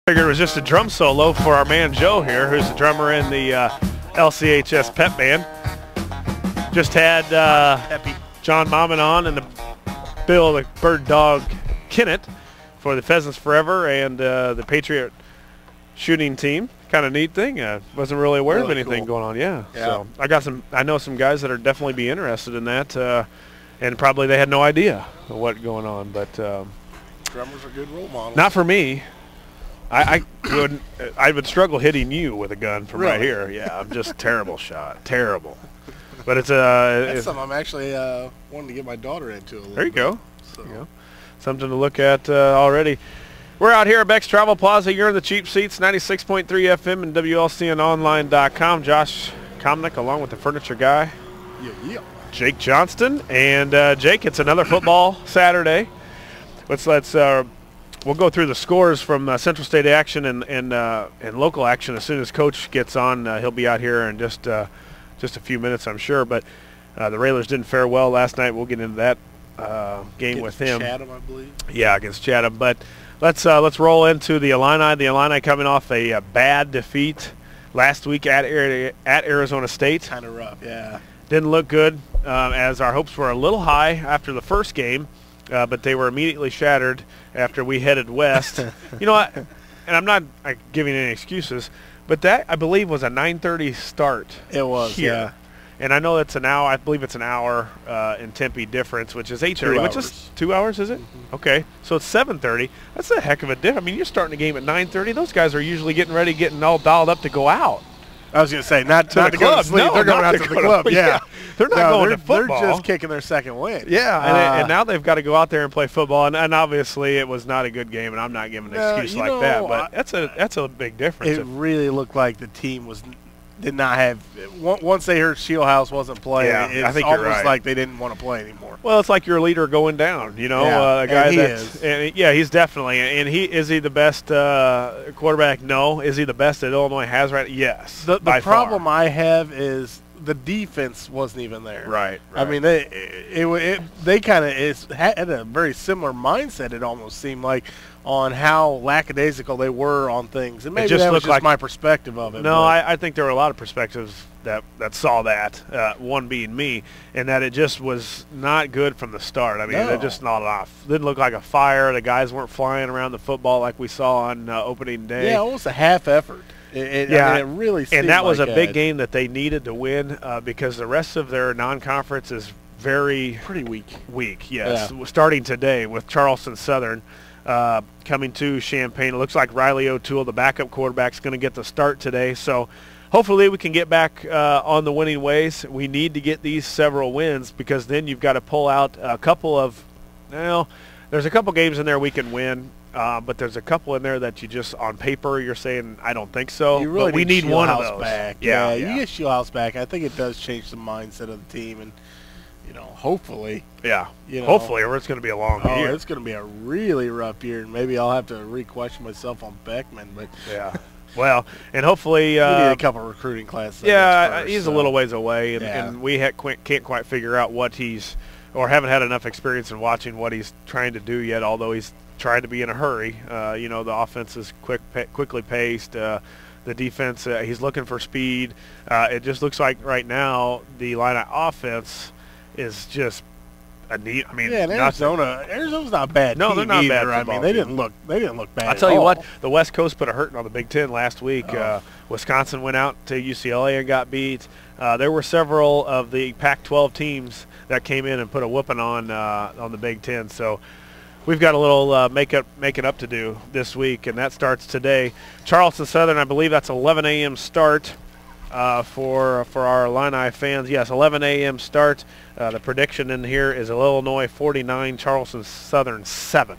Figured it was just a drum solo for our man Joe here, who's the drummer in the LCHS pep band. Just had John Mammon on and the Bill the Bird Dog Kennett for the Pheasants Forever and the Patriot shooting team. Kind of neat thing. Wasn't really aware of anything going on. Yeah. So I know some guys that are definitely be interested in that, and probably they had no idea what's going on. But drummers are good role models. not for me. I would struggle hitting you with a gun from right here. Yeah, I'm just terrible shot, terrible. But it's that's something I'm actually wanting to get my daughter into. There you go. So. You know, something to look at already. We're out here at Beck's Travel Plaza. You're in the cheap seats, 96.3 FM and WLCNonline.com. Josh Komnick along with the furniture guy, Jake Johnston, and Jake. It's another football Saturday. We'll go through the scores from Central State action and local action as soon as Coach gets on. He'll be out here in just a few minutes, I'm sure. But the Railers didn't fare well last night. We'll get into that game with him. Chatham, I believe. Yeah, against Chatham. But let's roll into the Illini. The Illini coming off a bad defeat last week at Arizona State. Kind of rough, yeah. Didn't look good, as our hopes were a little high after the first game. But they were immediately shattered after we headed west. You know what? And I'm not giving any excuses, but that, I believe, was a 9:30 start. It was, here. yeah. And I know it's an hour. I believe it's an hour in Tempe difference, which is 8:30, which is 2 hours, is it? Mm-hmm. Okay. So it's 7:30. That's a heck of a difference. I mean, you're starting a game at 9:30. Those guys are usually getting ready, getting all dialed up to go out. I was going to say, not to the go club. to sleep. No, they're going out to the club. Yeah. They're not going to football. They're just kicking their second win. Yeah, and now they've got to go out there and play football. And obviously it was not a good game, and I'm not giving an excuse like that. But that's a big difference. It really looked like the team did not have – once they heard Shieldhouse wasn't playing, it's almost like they didn't want to play anymore. Well, it's like your leader going down, you know. A guy he's definitely – and is he the best quarterback? No. Is he the best that Illinois has right now? Yes, The problem I have is the defense wasn't even there. Right. I mean, they kind of had a very similar mindset, it almost seemed like, on how lackadaisical they were on things. And maybe that was just my perspective of it. No, I think there were a lot of perspectives that saw that, one being me, and that it just was not good from the start. I mean, it just not enough. Didn't look like a fire. The guys weren't flying around the football like we saw on opening day. Yeah, it was a half effort. I mean, it really seemed and that was like a big game that they needed to win because the rest of their non-conference is pretty weak. Yes, starting today with Charleston Southern coming to Champaign. It looks like Riley O'Toole, the backup quarterback, is going to get the start today. So hopefully we can get back on the winning ways. We need to get these several wins because then you've got to pull out a couple of there's a couple games in there we can win. But there's a couple in there that you just, on paper, you're saying, I don't think so. You really but we need one of those. Back. Yeah, you get Shieldhouse back. I think it does change the mindset of the team, and hopefully. Yeah, hopefully, or it's going to be a long year. It's going to be a really rough year, and maybe I'll have to re-question myself on Beckman. But yeah, well, and hopefully we need a couple recruiting classes. Yeah, he's a little ways away, and we can't quite figure out what or haven't had enough experience in watching what he's trying to do yet. Although he's trying to be in a hurry. The offense is quickly paced. The defense, he's looking for speed. It just looks like right now the Illini offense is just a neat. I mean, Arizona's not bad. No, they're not bad. I mean, they didn't look bad. I'll tell you what, the West Coast put a hurting on the Big Ten last week. Wisconsin went out to UCLA and got beat. There were several of the Pac-12 teams that came in and put a whooping on the Big Ten. So we've got a little making up to do this week, and that starts today. Charleston Southern, I believe that's 11 a.m. start for our Illini fans. Yes, 11 a.m. start. The prediction in here is Illinois 49, Charleston Southern 7.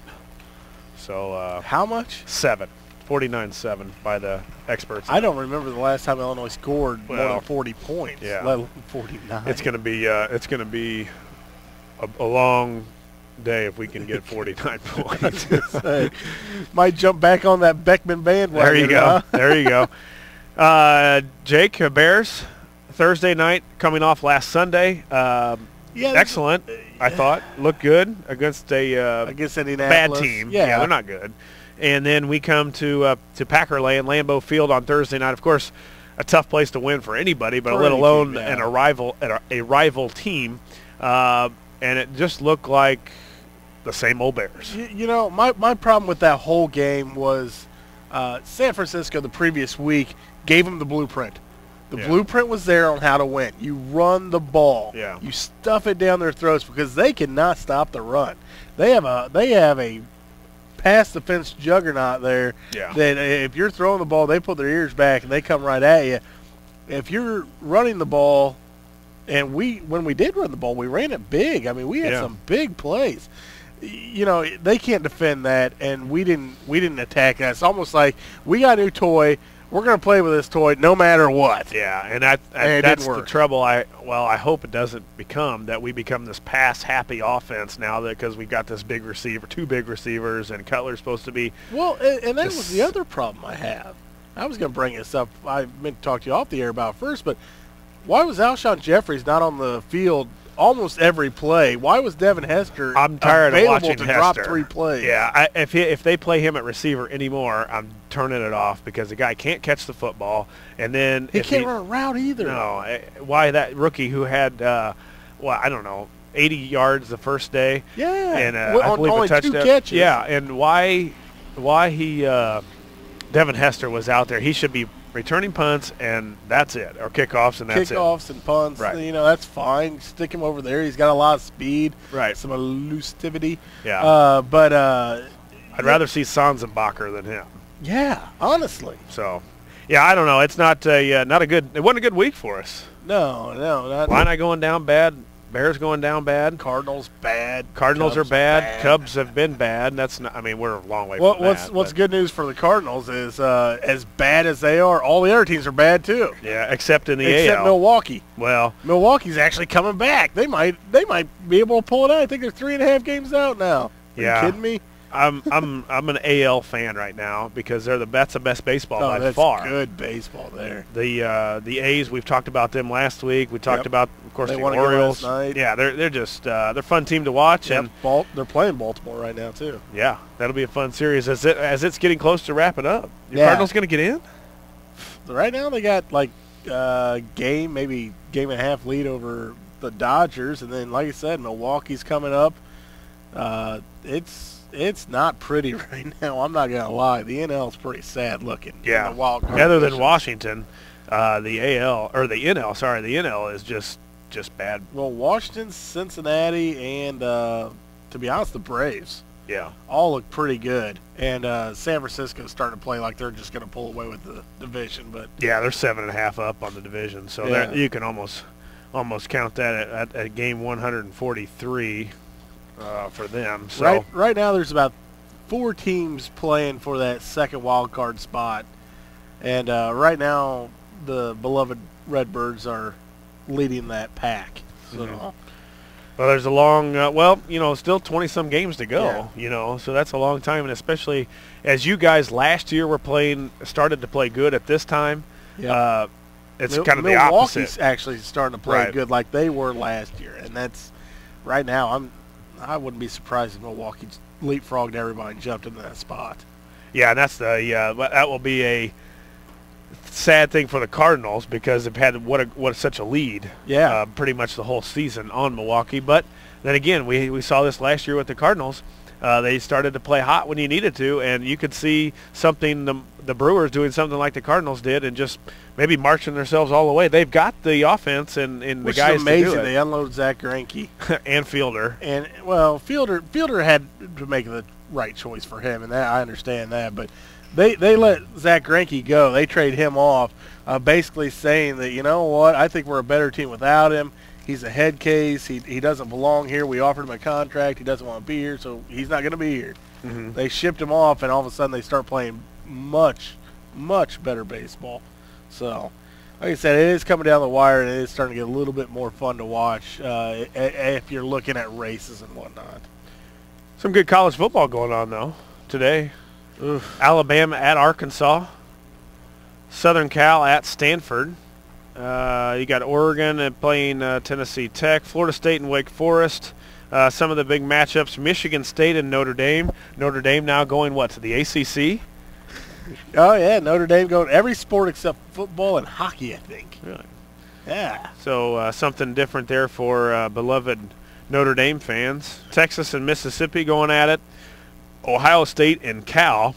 So how much? 7. 49-7 by the experts. I don't remember the last time Illinois scored more than 40 points. Yeah, let alone 49. It's going to be a long day if we can get 49 points. Might jump back on that Beckman bandwagon. There you go. Huh? There you go. Jake, Bears, Thursday night coming off last Sunday. Excellent, I thought. Looked good against a against bad Indianapolis. team. Yeah, they're not good. And then we come to Packerland, Lambeau Field on Thursday night. Of course, a tough place to win for anybody, but let alone a rival team. And it just looked like the same old Bears. You know, my problem with that whole game was San Francisco the previous week gave them the blueprint. The blueprint was there on how to win. You run the ball. Yeah. You stuff it down their throats because they cannot stop the run. They have a pass defense juggernaut there. Yeah. That if you're throwing the ball, they put their ears back and they come right at you. If you're running the ball, and when we did run the ball, we ran it big. I mean, we had some big plays. You know, they can't defend that, and we didn't attack that. It's almost like we got a new toy. We're going to play with this toy no matter what. Yeah, and that's the trouble. I hope it doesn't become that we become this pass-happy offense now because we got this big receiver, 2 big receivers, and Cutler's supposed to be. Well, and that was the other problem I have. I was going to bring this up. I meant to talk to you off the air about it first, but why was Alshon Jeffries not on the field almost every play? Why was Devin Hester I'm tired of watching to Hester. drop 3 plays? Yeah, if they play him at receiver anymore, I'm turning it off because the guy can't catch the football, and then he can't run a route either. No, why that rookie who had I don't know, 80 yards the first day? Yeah, and I believe only a touchdown. 2 catches. Yeah, and why he Devin Hester was out there? He should be returning punts, and that's it, or kickoffs, and that's Kickoffs and punts, right. You know, that's fine. Stick him over there. He's got a lot of speed, right? Some elusivity. Yeah. But I'd rather see Sanzenbacher than him. Yeah, honestly. So, yeah, I don't know. It's not a good. It wasn't a good week for us. No, not. Illini going down bad. Bears going down bad. Cardinals bad. Cardinals are bad. Cubs have been bad. That's not. I mean, we're a long way from that. What's good news for the Cardinals is as bad as they are, all the other teams are bad too. Yeah, except in the AL. Except Milwaukee. Well, Milwaukee's actually coming back. They might be able to pull it out. I think they're 3.5 games out now. Are you kidding me? I'm an AL fan right now because that's the best baseball by far. That's good baseball there. The A's, we've talked about them last week. We talked about, of course, the Orioles. Last night. Yeah, they're just they're a fun team to watch. Yep. And they're playing Baltimore right now too. Yeah, that'll be a fun series as it's getting close to wrapping up. Your Cardinals going to get in? Right now they got like maybe game and a half lead over the Dodgers, and then like I said, Milwaukee's coming up. It's not pretty right now. I'm not gonna lie. The NL is pretty sad looking. Yeah. The wild card other than Washington, the NL is just bad. Well, Washington, Cincinnati, and to be honest, the Braves. Yeah. All look pretty good, and San Francisco's starting to play like they're just gonna pull away with the division. But yeah, they're 7.5 up on the division, so you can almost count that at game 143. For them. So right now there's about 4 teams playing for that second wild card spot, and right now the beloved Redbirds are leading that pack. So. Well, there's a long, still 20-some games to go. Yeah. So that's a long time, and especially as you guys last year started to play good at this time. Yeah. It's kind of the opposite. Milwaukee's actually starting to play good like they were last year, and that's right now. I wouldn't be surprised if Milwaukee leapfrogged everybody and jumped into that spot. Yeah, and that will be a sad thing for the Cardinals because they've had such a lead. Yeah, pretty much the whole season on Milwaukee. But then again, we saw this last year with the Cardinals. They started to play hot when you needed to, and you could see the Brewers doing something like the Cardinals did, and just maybe marching themselves all the way. They've got the offense and the guys is amazing. To do it. They unloaded Zach Greinke and Fielder. And Fielder had to make the right choice for him, and that I understand that. But they let Zach Greinke go. They trade him off, basically saying that, you know what, I think we're a better team without him. He's a head case. He doesn't belong here. We offered him a contract. He doesn't want to be here, so he's not going to be here. Mm-hmm. They shipped him off, and all of a sudden they start playing much, much better baseball. So, like I said, it is coming down the wire, and it is starting to get a little bit more fun to watch if you're looking at races and whatnot. Some good college football going on, though, today. Oof. Alabama at Arkansas. Southern Cal at Stanford. You got Oregon playing Tennessee Tech. Florida State and Wake Forest. some of the big matchups: Michigan State and Notre Dame. Notre Dame now going to the ACC. Oh yeah, Notre Dame going every sport except football and hockey, I think. Really? Yeah. So something different there for beloved Notre Dame fans. Texas and Mississippi going at it. Ohio State and Cal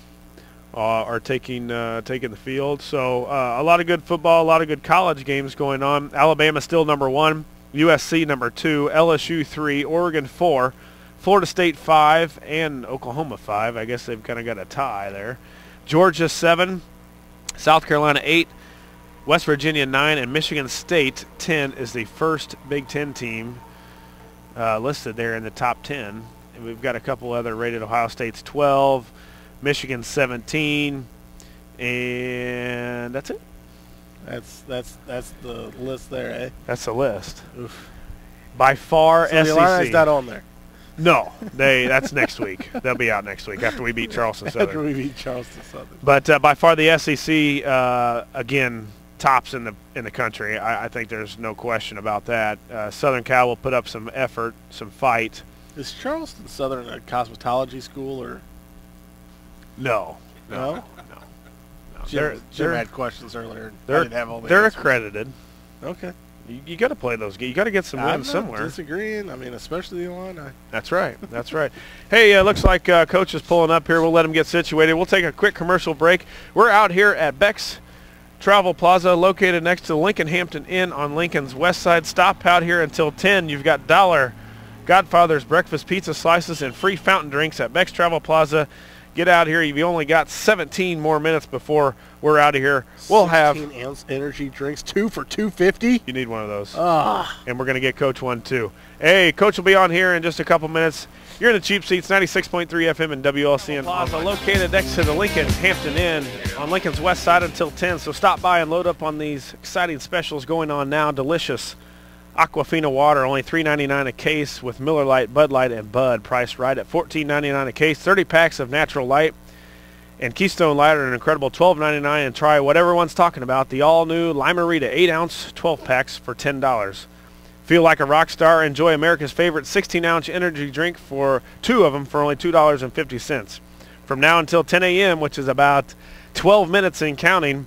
are taking the field. So a lot of good football, a lot of good college games going on. Alabama still number 1, USC number 2, LSU 3, Oregon 4, Florida State 5, and Oklahoma 5. I guess they've kind of got a tie there. Georgia 7, South Carolina 8, West Virginia 9, and Michigan State 10 is the first Big Ten team listed there in the top 10. And we've got a couple other rated. Ohio State's 12, Michigan 17, and that's it. That's the list there, eh? That's the list. Oof. By far, so SEC. The Illini's not on there. No, that's next week. They'll be out next week after we beat Charleston Southern. After we beat Charleston Southern. But by far the SEC again tops in the country. I think there's no question about that. Southern Cal will put up some effort, some fight. Is Charleston Southern a cosmetology school or? No. Jim had questions earlier. They're, I didn't have all the they're answers. accredited. Okay. You got to play those games. You got to get some wins somewhere. I'm not disagreeing. I mean, especially the Illini. That's right. That's right. Hey, looks like Coach is pulling up here. We'll let him get situated. We'll take a quick commercial break. We're out here at Beck's Travel Plaza, located next to the Lincoln Hampton Inn on Lincoln's west side. Stop out here until 10. You've got $1 Godfather's breakfast pizza slices and free fountain drinks at Beck's Travel Plaza. Get out here. You've only got 17 more minutes before we're out of here. We'll have 16-ounce energy drinks, 2 for $2.50. You need one of those. Ah. And we're going to get Coach one too. Hey, Coach will be on here in just a couple minutes. You're in the Cheap Seats, 96.3 FM and WLCN Plaza, located next to the Lincoln Hampton Inn on Lincoln's west side until 10. So stop by and load up on these exciting specials going on now. Delicious Aquafina water, only $3.99 a case, with Miller Lite, Bud Light, and Bud, priced right at $14.99 a case. 30 packs of Natural Light and Keystone Light are an incredible $12.99. And try what everyone's talking about, the all-new Lime-A-Rita 8-ounce 12 packs for $10. Feel like a rock star. Enjoy America's favorite 16-ounce energy drink for 2 of them for only $2.50. From now until 10 a.m., which is about 12 minutes and counting,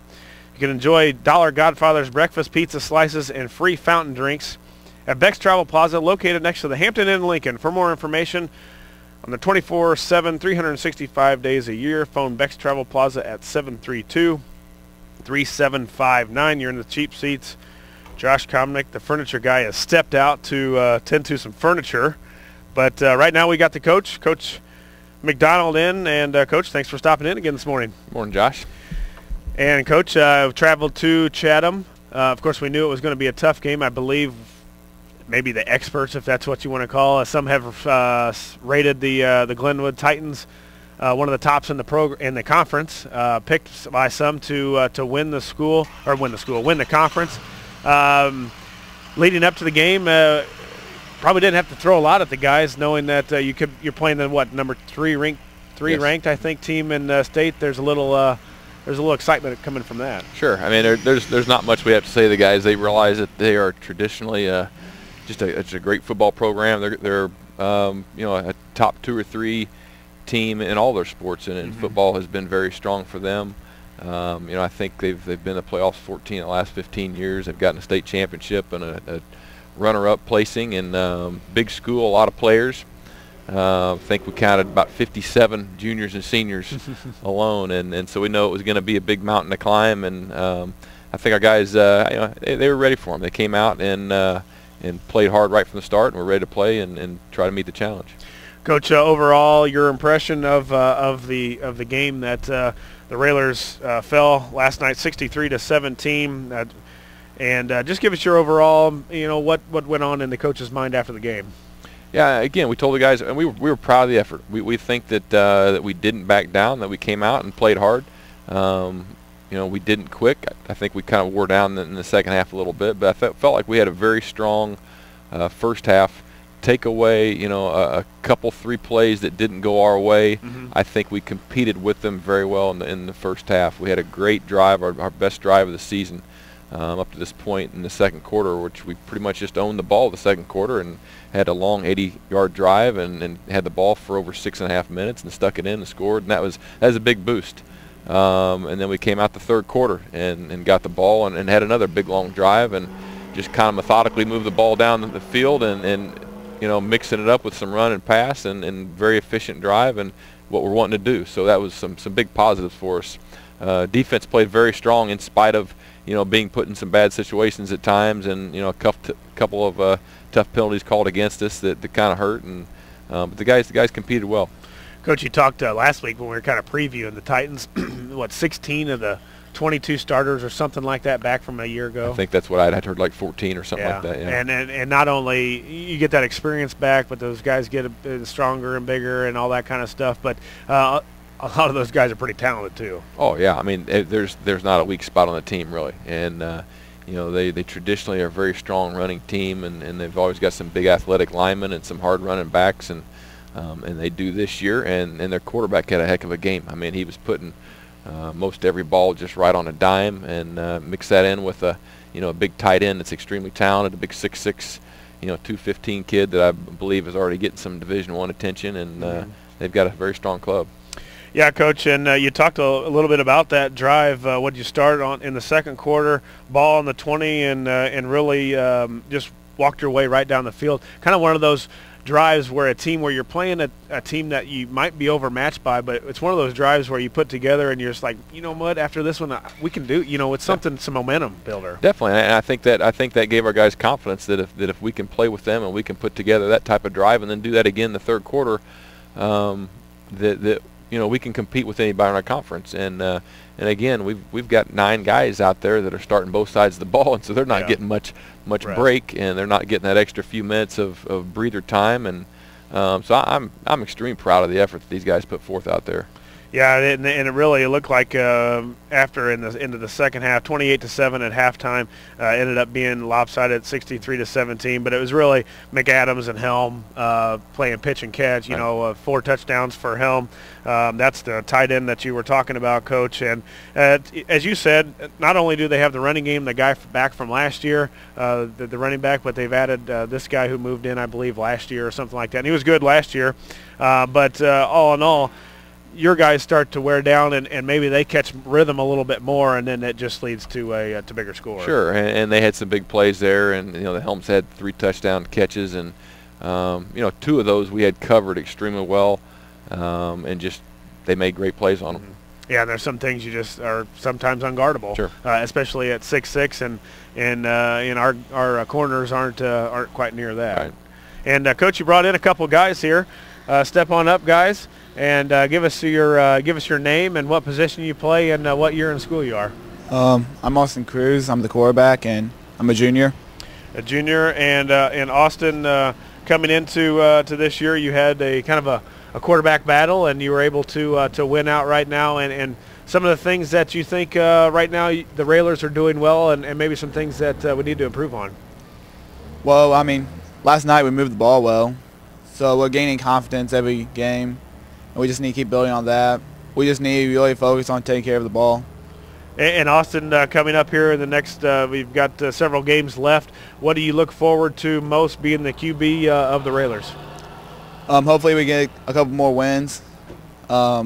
you can enjoy $1 Godfather's breakfast pizza slices and free fountain drinks at Beck's Travel Plaza, located next to the Hampton Inn Lincoln. For more information on the 24/7, 365 days a year, phone Beck's Travel Plaza at 732-3759. You're in the Cheap Seats. Josh Komnick, the furniture guy, has stepped out to tend to some furniture. But right now we got the Coach McDonald in. And, Coach, thanks for stopping in again this morning. Morning, Josh. And, Coach, I've traveled to Chatham. Of course, we knew it was going to be a tough game. I believe maybe the experts, if that's what you want to call it, some have rated the Glenwood Titans one of the tops in the conference, picked by some to win the conference. Leading up to the game, probably didn't have to throw a lot at the guys, knowing that you're playing the number 3 ranked I think team in the state. There's a little excitement coming from that. Sure. I mean, there's not much we have to say to the guys. They realize that they are traditionally it's a great football program. They're a top 2 or 3 team in all their sports, and football has been very strong for them. I think they've been to playoffs 14 of the last 15 years. They've gotten a state championship and a runner-up placing, and big school, a lot of players. I think we counted about 57 juniors and seniors alone, and so we know it was going to be a big mountain to climb. And I think our guys, they were ready for them. They came out and played hard right from the start, and were ready to play and try to meet the challenge. Coach, overall, your impression of the game that the Railers fell last night, 63-17, and just give us your overall, what went on in the coach's mind after the game. Yeah, again, we told the guys, and we were proud of the effort. We think that we didn't back down, that we came out and played hard. We didn't quit. I think we kind of wore down in the second half a little bit, but I felt like we had a very strong first half. Take away, a couple 3 plays that didn't go our way. I think we competed with them very well in the first half. We had a great drive, our best drive of the season. up to this point in the second quarter, which we pretty much just owned the ball the second quarter and had a long 80-yard drive and had the ball for over 6.5 minutes and stuck it in and scored, and that was a big boost. And then we came out the third quarter and got the ball and had another big long drive and just kind of methodically moved the ball down the field and you know, mixing it up with some run and pass and very efficient drive and what we're wanting to do. So that was some big positives for us. Defense played very strong in spite of, you know, being put in some bad situations at times, and you know, a couple of tough penalties called against us that kind of hurt. And but the guys competed well. Coach, you talked last week when we were kind of previewing the Titans. What, 16 of the 22 starters or something like that back from a year ago? I think that's what I'd heard, like 14 or something like that. Yeah. And not only you get that experience back, but those guys get stronger and bigger and all that kind of stuff. But a lot of those guys are pretty talented too. Oh yeah, I mean there's not a weak spot on the team really, and you know, they traditionally are a very strong running team, and they've always got some big athletic linemen and some hard running backs, and they do this year, and their quarterback had a heck of a game. I mean, he was putting most every ball just right on a dime, and mix that in with a big tight end that's extremely talented, a big 6'6", 215 kid that I believe is already getting some Division I attention, and they've got a very strong club. Yeah, Coach, and you talked a little bit about that drive. What you started on in the second quarter, ball on the 20, and really just walked your way right down the field. Kind of one of those drives where you're playing a team that you might be overmatched by, but it's one of those drives where you put together and you're just like, you know what, after this one we can do, it's something, some momentum builder. Definitely, and I think that gave our guys confidence that if we can play with them and we can put together that type of drive and then do that again in the third quarter, that we can compete with anybody in our conference. And again, we've got 9 guys out there that are starting both sides of the ball, and so they're not getting much break, and they're not getting that extra few minutes of breather time. And so I'm extremely proud of the effort that these guys put forth out there. Yeah, and it really looked like after into the second half, 28-7 at halftime, ended up being lopsided at 63-17. But it was really McAdams and Helm playing pitch and catch. 4 touchdowns for Helm. That's the tight end that you were talking about, Coach. And as you said, not only do they have the running game, the guy back from last year, the running back, but they've added this guy who moved in, I believe, last year or something like that. And he was good last year. But all in all, your guys start to wear down, and maybe they catch rhythm a little bit more, and then it just leads to a bigger score. Sure, and they had some big plays there, and the Helms had 3 touchdown catches, and 2 of those we had covered extremely well, and just they made great plays on them. Yeah, there's some things you just are sometimes unguardable, sure. Especially at 6'6", and our corners aren't quite near that. Right. And Coach, you brought in a couple guys here. Step on up, guys, and give us your name and what position you play and what year in school you are. I'm Austin Krusz. I'm the quarterback, and I'm a junior. A junior, and Austin, coming into to this year, you had a kind of a quarterback battle, and you were able to win out right now. And some of the things that you think right now the Railers are doing well, and maybe some things that we need to improve on. Well, I mean, last night we moved the ball well. So we're gaining confidence every game, and we just need to keep building on that. We just need to really focus on taking care of the ball. And Austin, coming up here in the next, we've got several games left. What do you look forward to most being the QB of the Railers? Hopefully we get a couple more wins. Let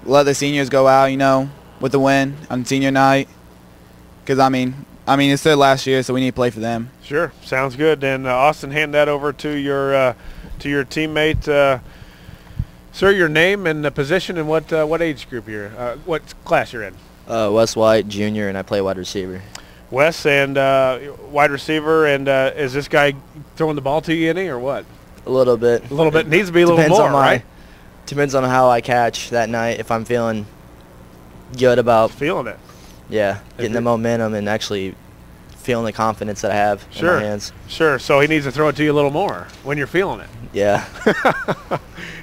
the seniors go out, with the win on senior night. Because, I mean, it's their last year, so we need to play for them. Sure, sounds good. And Austin, hand that over to your teammate. Sir, your name and the position and what age group you're, what class you're in. Wes White, junior, and I play wide receiver. Wes, and wide receiver, and is this guy throwing the ball to you any or what? A little bit. A little bit. Needs to be a little more, right? Depends on how I catch that night. If I'm feeling good about feeling it. Yeah, getting the momentum and actually feeling the confidence that I have in my hands. Sure. So he needs to throw it to you a little more when you're feeling it. Yeah.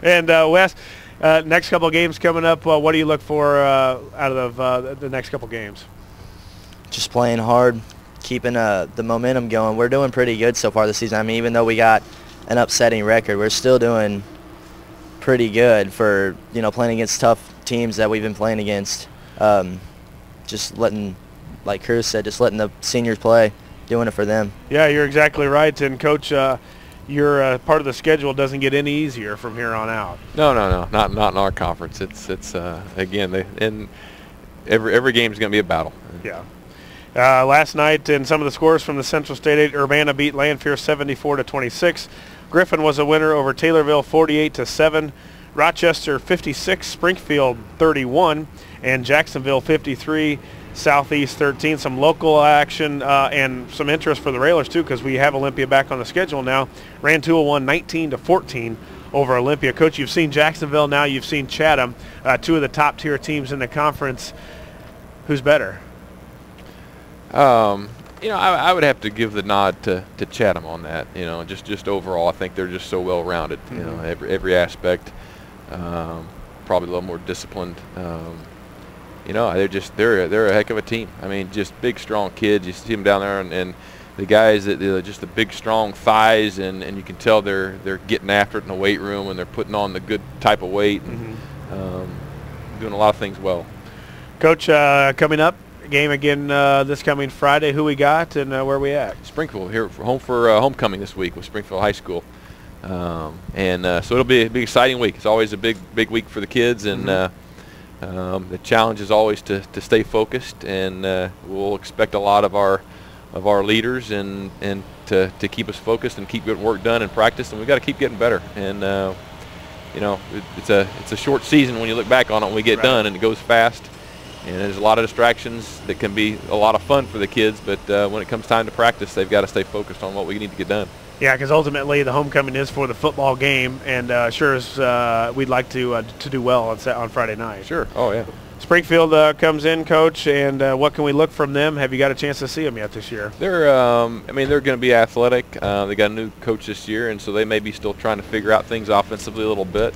And Wes, next couple of games coming up, what do you look for out of the next couple of games? Just playing hard, keeping the momentum going. We're doing pretty good so far this season. I mean, even though we got an upsetting record, we're still doing pretty good for, playing against tough teams that we've been playing against. Just letting like Krusz said, just letting the seniors play, doing it for them. Yeah, you're exactly right. And, Coach, your part of the schedule doesn't get any easier from here on out. No, not in our conference. It's again, and every game is going to be a battle. Yeah. Last night, in some of the scores from the Central State 8, Urbana beat Lanphier 74-26. Griffin was a winner over Taylorville 48-7. Rochester 56, Springfield 31, and Jacksonville 53, Southeast 13. Some local action and some interest for the Railers too, because we have Olympia back on the schedule now. Rantoul won 19-14 over Olympia. Coach, you've seen Jacksonville now. You've seen Chatham, two of the top tier teams in the conference. Who's better? I would have to give the nod to Chatham on that. Just overall, I think they're just so well rounded. Every aspect. Probably a little more disciplined. They're a heck of a team. I mean, just big, strong kids. You see them down there, and the guys that just the big, strong thighs, and you can tell they're getting after it in the weight room, and they're putting on the good type of weight, and doing a lot of things well. Coach, coming up, game again this coming Friday. Who we got and where we at? Springfield here for homecoming this week with Springfield High School. So it'll be a big, exciting week. It's always a big week for the kids, and the challenge is always to stay focused, and we'll expect a lot of our leaders and to keep us focused and keep getting work done in practice, and we've got to keep getting better. And it's a short season when you look back on it when we get done, and it goes fast, and there's a lot of distractions that can be a lot of fun for the kids, but when it comes time to practice, they've got to stay focused on what we need to get done. Yeah, because ultimately the homecoming is for the football game, and sure as we'd like to do well on Friday night. Sure. Oh, yeah. Springfield comes in, Coach, and what can we look from them? Have you got a chance to see them yet this year? They're going to be athletic. They got a new coach this year, and so they may be still trying to figure out things offensively a little bit.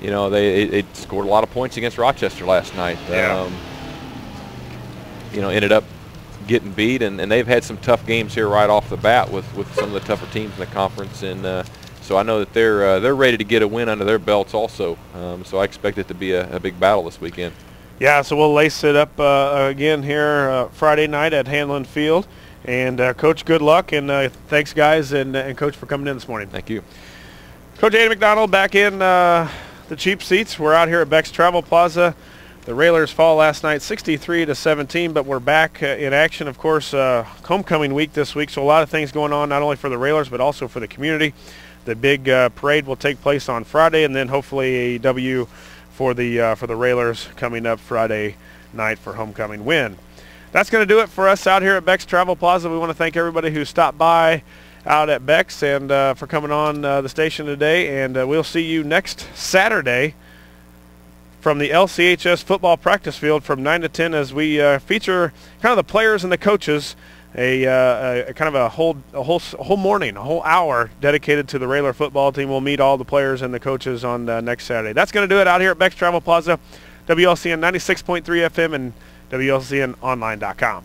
They scored a lot of points against Rochester last night. Yeah. Ended up getting beat, and they've had some tough games here right off the bat with some of the tougher teams in the conference, and so I know that they're ready to get a win under their belts also. So I expect it to be a big battle this weekend. Yeah, so we'll lace it up again here Friday night at Hanlon Field. And Coach, good luck, and thanks, guys, and Coach for coming in this morning. Thank you. Coach Andy McDonald back in the cheap seats. We're out here at Beck's Travel Plaza. The Railers fall last night 63-17, but we're back in action. Of course, homecoming week this week, so a lot of things going on, not only for the Railers but also for the community. The big parade will take place on Friday, and then hopefully a W for the Railers coming up Friday night for homecoming win. That's going to do it for us out here at Beck's Travel Plaza. We want to thank everybody who stopped by out at Beck's and for coming on the station today, and we'll see you next Saturday from the LCHS football practice field from 9 to 10 as we feature kind of the players and the coaches, a kind of a whole morning, a whole hour dedicated to the Railer football team. We'll meet all the players and the coaches on next Saturday. That's going to do it out here at Beck's Travel Plaza, WLCN 96.3 FM and WLCNonline.com.